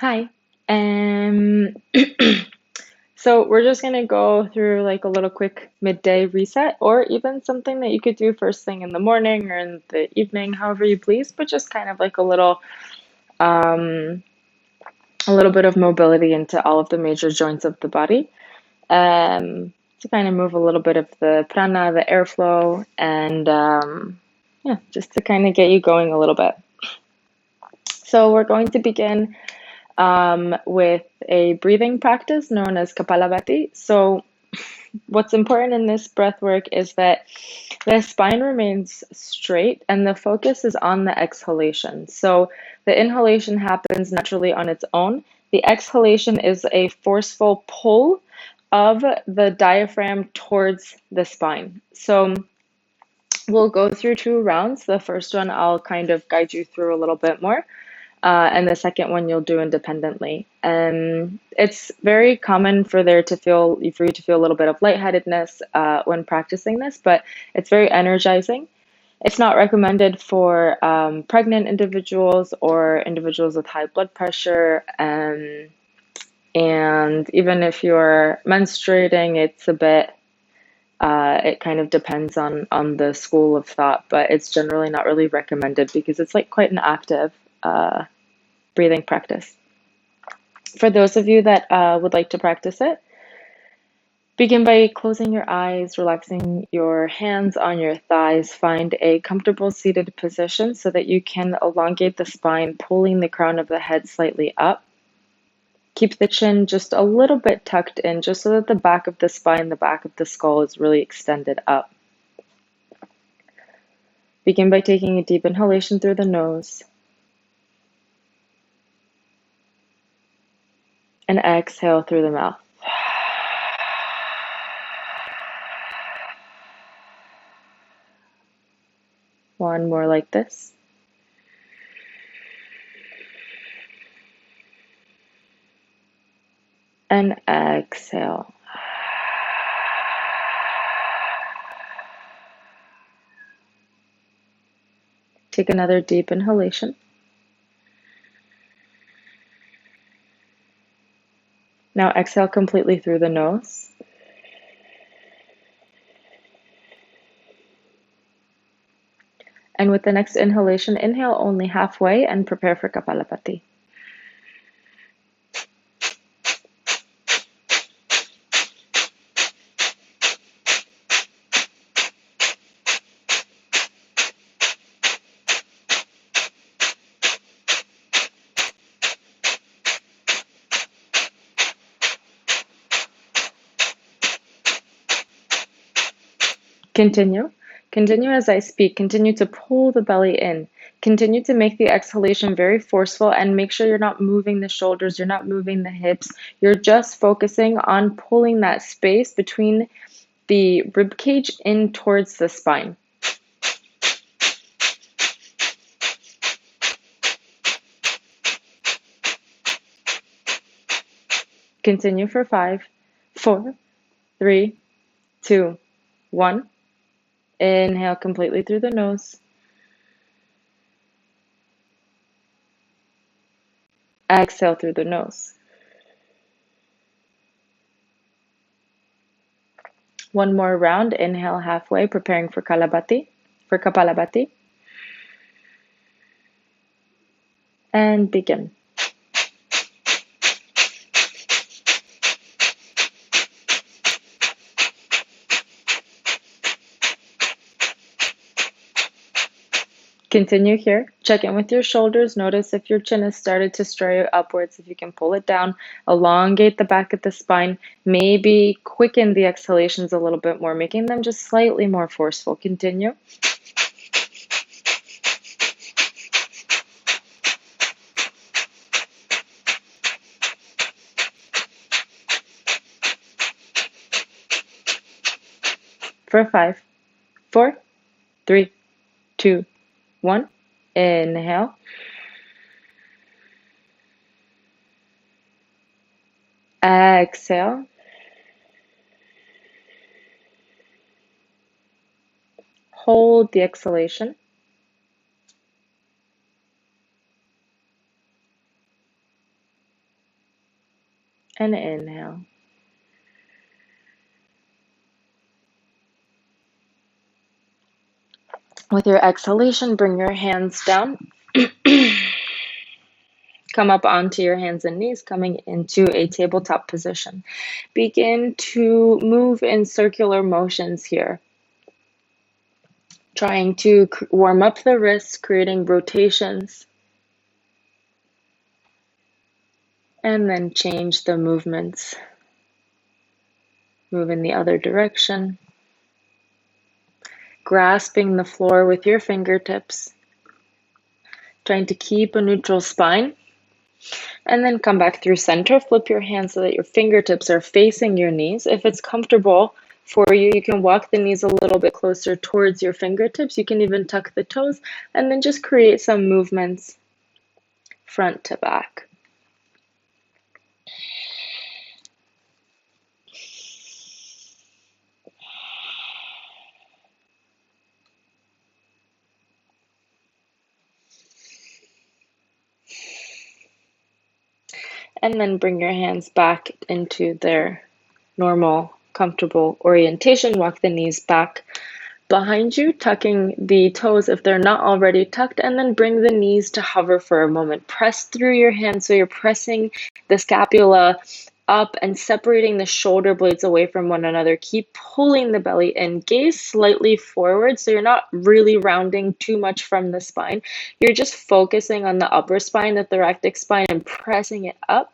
Hi. Um, so we're just gonna go through like a little quick midday reset, or even something that you could do first thing in the morning or in the evening, however you please, but just kind of like um, a little bit of mobility into all of the major joints of the body. To kind of move a little bit of the prana, the airflow, and yeah, just to kind of get you going a little bit. So we're going to begin with a breathing practice known as Kapalabhati. So, what's important in this breath work is that the spine remains straight and the focus is on the exhalation. So, the inhalation happens naturally on its own. The exhalation is a forceful pull of the diaphragm towards the spine. So, we'll go through 2 rounds. The first one I'll kind of guide you through a little bit more. And the second one you'll do independently. And it's very common for you to feel a little bit of lightheadedness when practicing this, but it's very energizing. It's not recommended for pregnant individuals or individuals with high blood pressure. And even if you're menstruating, it's a bit, it kind of depends on the school of thought, but it's generally not really recommended because it's like quite an active breathing practice. For those of you that would like to practice it, begin by closing your eyes, relaxing your hands on your thighs. Find a comfortable seated position so that you can elongate the spine, pulling the crown of the head slightly up. Keep the chin just a little bit tucked in, just so that the back of the spine, the back of the skull is really extended up. Begin by taking a deep inhalation through the nose and exhale through the mouth. One more like this. And exhale. Take another deep inhalation. Now exhale completely through the nose. And with the next inhalation, inhale only halfway and prepare for Kapalabhati. Continue. Continue as I speak. Continue to pull the belly in. Continue to make the exhalation very forceful and make sure you're not moving the shoulders, you're not moving the hips. You're just focusing on pulling that space between the rib cage in towards the spine. Continue for 5, 4, 3, 2, 1. Inhale completely through the nose. Exhale through the nose. One more round. Inhale halfway, preparing for Kapalabhati. And begin. Continue here. Check in with your shoulders. Notice if your chin has started to stray upwards, if you can pull it down. Elongate the back of the spine. Maybe quicken the exhalations a little bit more, making them just slightly more forceful. Continue. For 5, 4, 3, 2, 1. Inhale. Exhale. Hold the exhalation. and inhale. With your exhalation, bring your hands down. Come up onto your hands and knees, coming into a tabletop position. Begin to move in circular motions here, trying to warm up the wrists, creating rotations, and then change the movements. Move in the other direction, grasping the floor with your fingertips, trying to keep a neutral spine. And then come back through center, flip your hands so that your fingertips are facing your knees. If it's comfortable for you, you can walk the knees a little bit closer towards your fingertips. You can even tuck the toes and then just create some movements front to back. And then bring your hands back into their normal, comfortable orientation. Walk the knees back behind you, tucking the toes if they're not already tucked, and then bring the knees to hover for a moment. Press through your hands so you're pressing the scapula up and separating the shoulder blades away from one another. Keep pulling the belly in. Gaze slightly forward so you're not really rounding too much from the spine. You're just focusing on the upper spine, the thoracic spine, and pressing it up.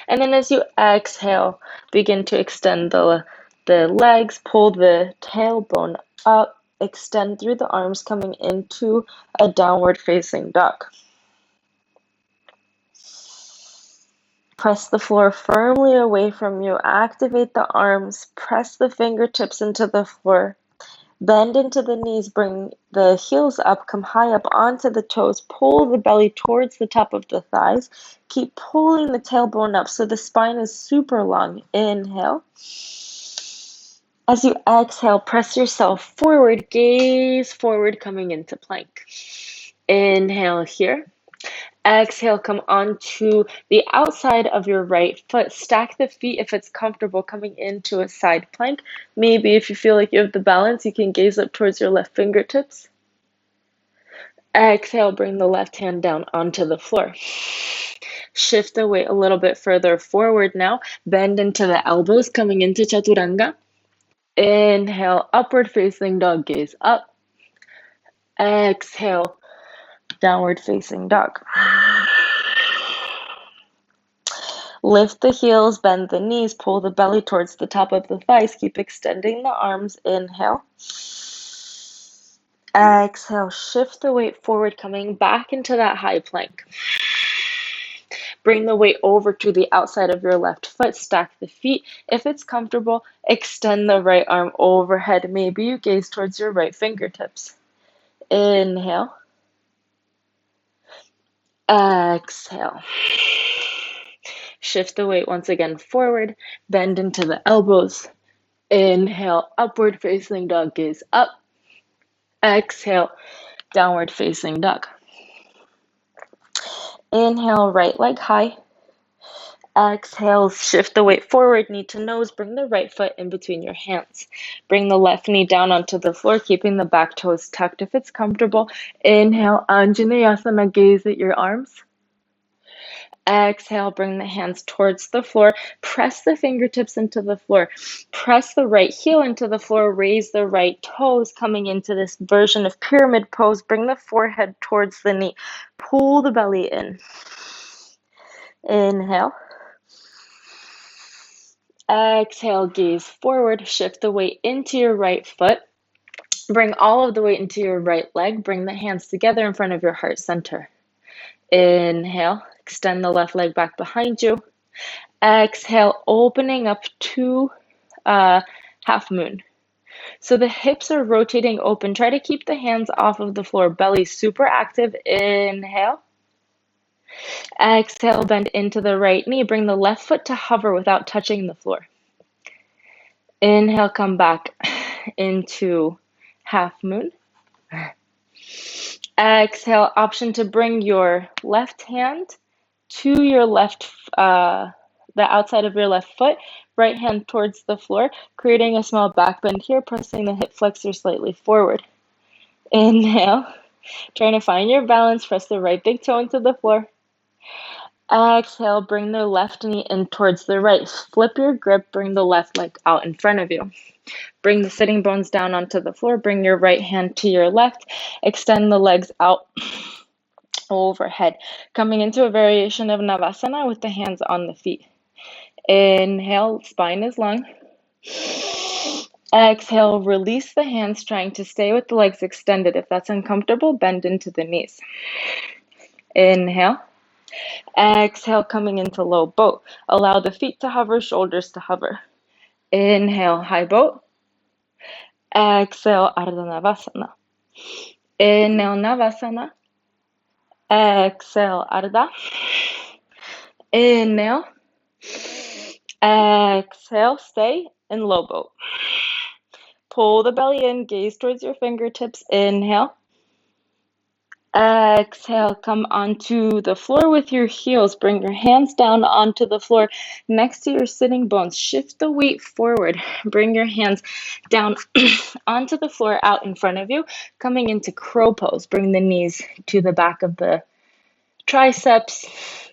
And then as you exhale, begin to extend the legs, pull the tailbone up, extend through the arms, coming into a downward facing dog. Press the floor firmly away from you. Activate the arms. Press the fingertips into the floor. Bend into the knees. Bring the heels up. Come high up onto the toes. Pull the belly towards the top of the thighs. Keep pulling the tailbone up so the spine is super long. Inhale. As you exhale, press yourself forward. Gaze forward, coming into plank. Inhale here. Exhale, come onto the outside of your right foot. Stack the feet if it's comfortable, coming into a side plank. Maybe if you feel like you have the balance, you can gaze up towards your left fingertips. Exhale, bring the left hand down onto the floor. Shift the weight a little bit further forward now. Bend into the elbows, coming into Chaturanga. Inhale, upward facing dog, gaze up. Exhale, downward facing dog. Lift the heels, bend the knees, pull the belly towards the top of the thighs. Keep extending the arms. Inhale. Exhale, shift the weight forward, coming back into that high plank. Bring the weight over to the outside of your left foot. Stack the feet. If it's comfortable, extend the right arm overhead. Maybe you gaze towards your right fingertips. Inhale. Exhale. Shift the weight once again forward. Bend into the elbows. Inhale, upward facing dog, gaze up. Exhale, downward facing dog. Inhale, right leg high. Exhale, shift the weight forward, knee to nose. Bring the right foot in between your hands. Bring the left knee down onto the floor, keeping the back toes tucked if it's comfortable. Inhale, Anjaneyasana, gaze at your arms. Exhale, bring the hands towards the floor. Press the fingertips into the floor. Press the right heel into the floor. Raise the right toes, coming into this version of pyramid pose. Bring the forehead towards the knee. Pull the belly in. Inhale. Exhale, gaze forward. Shift the weight into your right foot. Bring all of the weight into your right leg. Bring the hands together in front of your heart center. Inhale, extend the left leg back behind you. Exhale, opening up to half moon. So the hips are rotating open. Try to keep the hands off of the floor. Belly super active. Inhale. Exhale, bend into the right knee. Bring the left foot to hover without touching the floor. Inhale, come back into half moon. Exhale, option to bring your left hand to your left, the the outside of your left foot, right hand towards the floor, creating a small back bend here, pressing the hip flexor slightly forward. Inhale, trying to find your balance, press the right big toe into the floor. Exhale, bring the left knee in towards the right. Flip your grip, bring the left leg out in front of you. Bring the sitting bones down onto the floor, bring your right hand to your left, extend the legs out overhead. Coming into a variation of Navasana with the hands on the feet. Inhale, spine is long. Exhale, release the hands, trying to stay with the legs extended. If that's uncomfortable, bend into the knees. Inhale. Exhale, coming into low boat. Allow the feet to hover, shoulders to hover. Inhale, high boat. Exhale, Ardha Navasana. Inhale, Navasana. Exhale, Ardha. Inhale. Exhale, stay in low boat. Pull the belly in, gaze towards your fingertips. Inhale. Exhale, come onto the floor with your heels. Bring your hands down onto the floor next to your sitting bones. Shift the weight forward. Bring your hands down onto the floor out in front of you. Coming into crow pose. Bring the knees to the back of the triceps.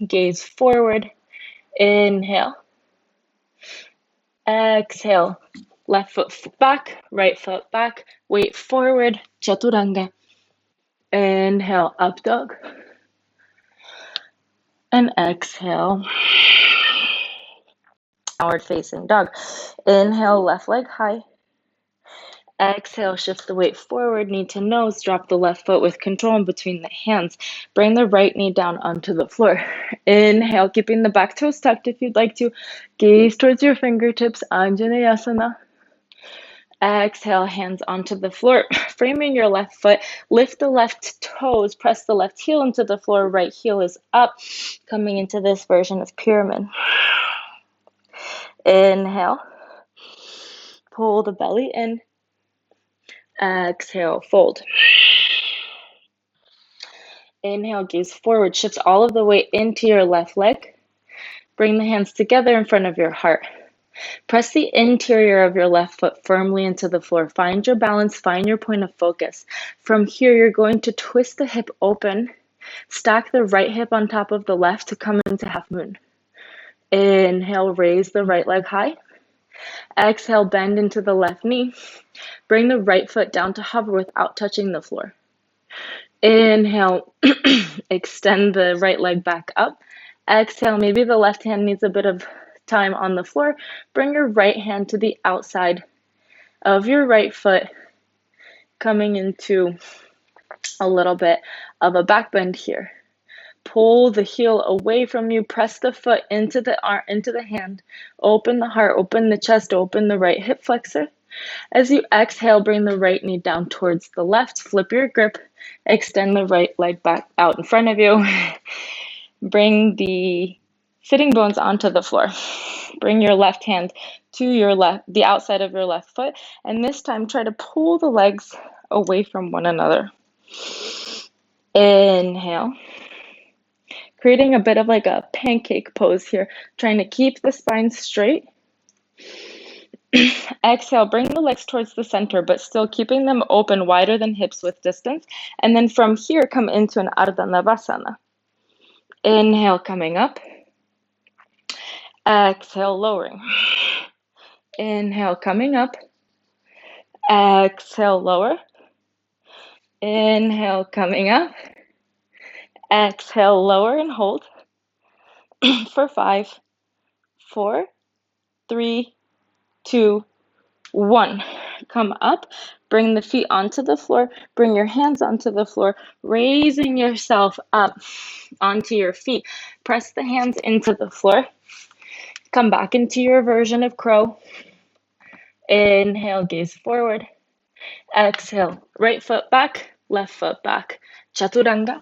Gaze forward. Inhale. Exhale. Left foot back, right foot back. Weight forward. Chaturanga. Inhale, up dog. And exhale, downward facing dog. Inhale, left leg high. Exhale, shift the weight forward, knee to nose. Drop the left foot with control in between the hands. Bring the right knee down onto the floor. Inhale, keeping the back toes tucked if you'd like to. Gaze towards your fingertips, Anjaneyasana. Exhale, hands onto the floor. Framing your left foot, lift the left toes, press the left heel into the floor, right heel is up. Coming into this version of pyramid. Inhale, pull the belly in. Exhale, fold. Inhale, gaze forward, shift all of the weight into your left leg. Bring the hands together in front of your heart. Press the interior of your left foot firmly into the floor. Find your balance, find your point of focus. From here, you're going to twist the hip open, stack the right hip on top of the left to come into half moon. Inhale, raise the right leg high. Exhale, bend into the left knee. Bring the right foot down to hover without touching the floor. Inhale, extend the right leg back up. Exhale, maybe the left hand needs a bit of time on the floor. Bring your right hand to the outside of your right foot, coming into a little bit of a back bend here. Pull the heel away from you, press the foot into the arm, into the hand. Open the heart, open the chest, open the right hip flexor. As you exhale, bring the right knee down towards the left. Flip your grip, extend the right leg back out in front of you. Bring the sitting bones onto the floor. Bring your left hand to your left, the outside of your left foot, and this time try to pull the legs away from one another. Inhale. Creating a bit of like a pancake pose here, trying to keep the spine straight. Exhale, bring the legs towards the center, but still keeping them open, wider than hips with distance. And then from here, come into an Ardha Navasana. Inhale, coming up. Exhale, lowering. Inhale, coming up. Exhale, lower. Inhale, coming up. Exhale, lower and hold for 5, 4, 3, 2, 1. Come up, bring the feet onto the floor, bring your hands onto the floor, raising yourself up onto your feet. Press the hands into the floor. Come back into your version of crow. Inhale, gaze forward. Exhale, right foot back, left foot back. Chaturanga.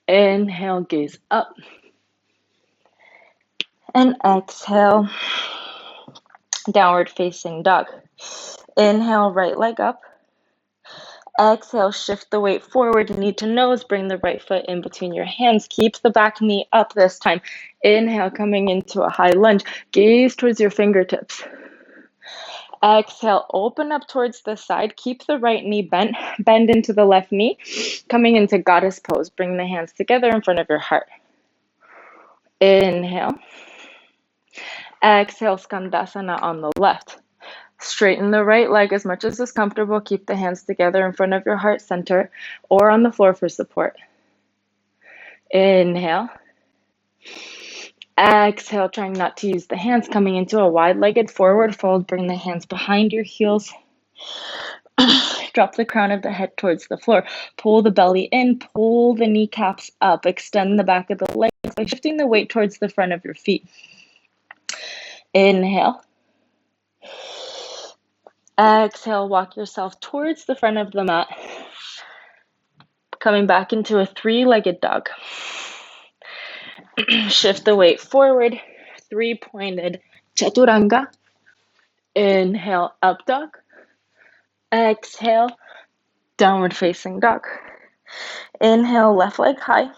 Inhale, gaze up. And exhale, downward facing dog. Inhale, right leg up. Exhale, shift the weight forward, knee to nose, bring the right foot in between your hands. Keep the back knee up this time. Inhale, coming into a high lunge. Gaze towards your fingertips. Exhale, open up towards the side. Keep the right knee bent. Bend into the left knee. Coming into goddess pose. Bring the hands together in front of your heart. Inhale. Exhale, Skandasana on the left. Straighten the right leg as much as is comfortable. Keep the hands together in front of your heart center or on the floor for support. Inhale. Exhale, trying not to use the hands, coming into a wide-legged forward fold. Bring the hands behind your heels. Drop the crown of the head towards the floor. Pull the belly in, pull the kneecaps up. Extend the back of the legs by shifting the weight towards the front of your feet. Inhale. Exhale, walk yourself towards the front of the mat. Coming back into a three-legged dog. Shift the weight forward, three-pointed Chaturanga. Inhale, up dog. Exhale, downward facing dog. Inhale, left leg high.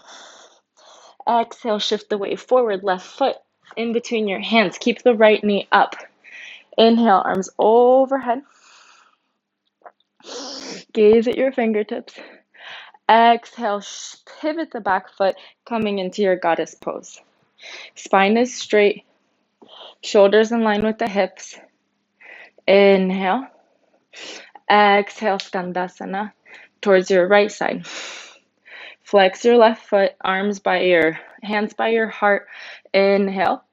Exhale, shift the weight forward, left foot in between your hands. Keep the right knee up. Inhale, arms overhead. Gaze at your fingertips. Exhale, pivot the back foot, coming into your goddess pose. Spine is straight, shoulders in line with the hips. Inhale. Exhale, Skandasana towards your right side. Flex your left foot, hands by your heart. Inhale.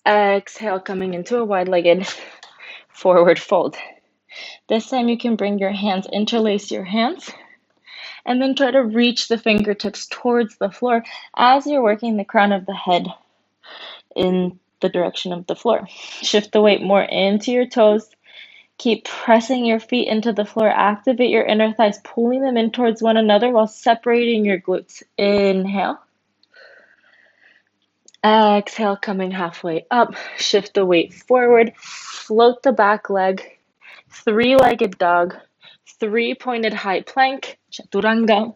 Exhale, coming into a wide-legged forward fold. This time you can bring your hands, interlace your hands, and then try to reach the fingertips towards the floor as you're working the crown of the head in the direction of the floor. Shift the weight more into your toes. Keep pressing your feet into the floor. Activate your inner thighs, pulling them in towards one another while separating your glutes. Inhale. Exhale, coming halfway up. Shift the weight forward. Float the back leg. Three-legged dog. Three-pointed high plank. Chaturanga.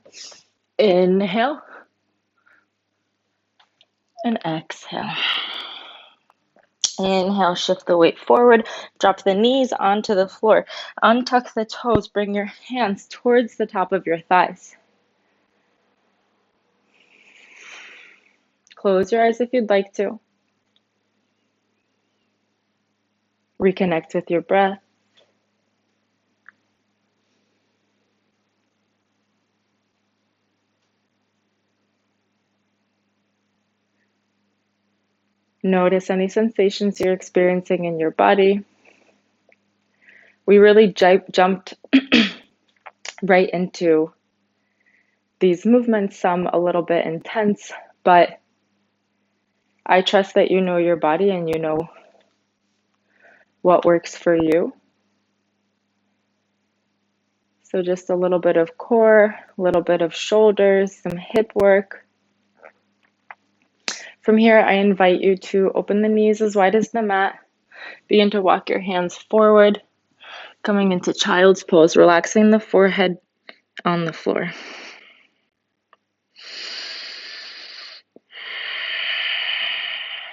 Inhale. And exhale. Inhale, shift the weight forward. Drop the knees onto the floor. Untuck the toes. Bring your hands towards the top of your thighs. Close your eyes if you'd like to. Reconnect with your breath. Notice any sensations you're experiencing in your body. We really jumped right into these movements, some a little bit intense, but I trust that you know your body and you know what works for you. So just a little bit of core, a little bit of shoulders, some hip work. From here, I invite you to open the knees as wide as the mat. Begin to walk your hands forward, coming into child's pose, relaxing the forehead on the floor.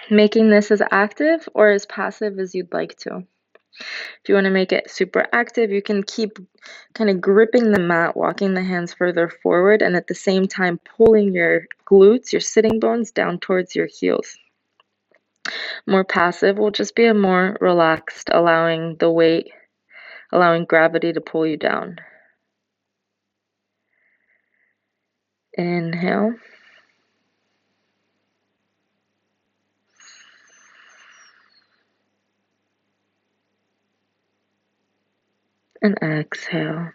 Making this as active or as passive as you'd like to. If you want to make it super active, you can keep kind of gripping the mat, walking the hands further forward, and at the same time pulling your glutes, your sitting bones, down towards your heels. More passive will just be a more relaxed, allowing the weight, allowing gravity to pull you down. Inhale. And exhale.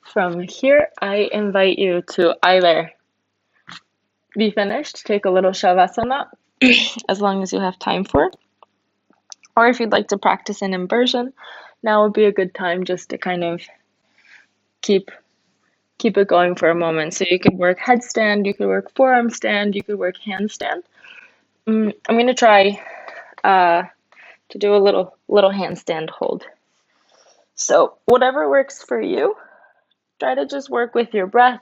From here, I invite you to either be finished, take a little Shavasana, as long as you have time for it, or if you'd like to practice an inversion, now would be a good time just to kind of keep it going for a moment. So you could work headstand, you could work forearm stand, you could work handstand. I'm going to try to do a little handstand hold. So whatever works for you, try to just work with your breath.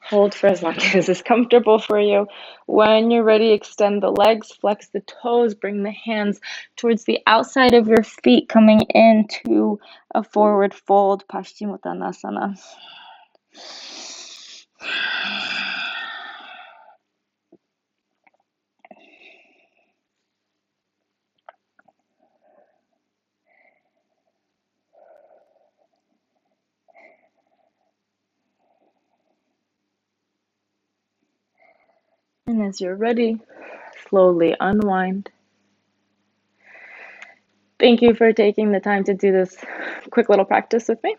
Hold for as long as is comfortable for you. When you're ready, extend the legs, flex the toes, bring the hands towards the outside of your feet, coming into a forward fold, Paschimottanasana. And as you're ready, slowly unwind. Thank you for taking the time to do this quick little practice with me.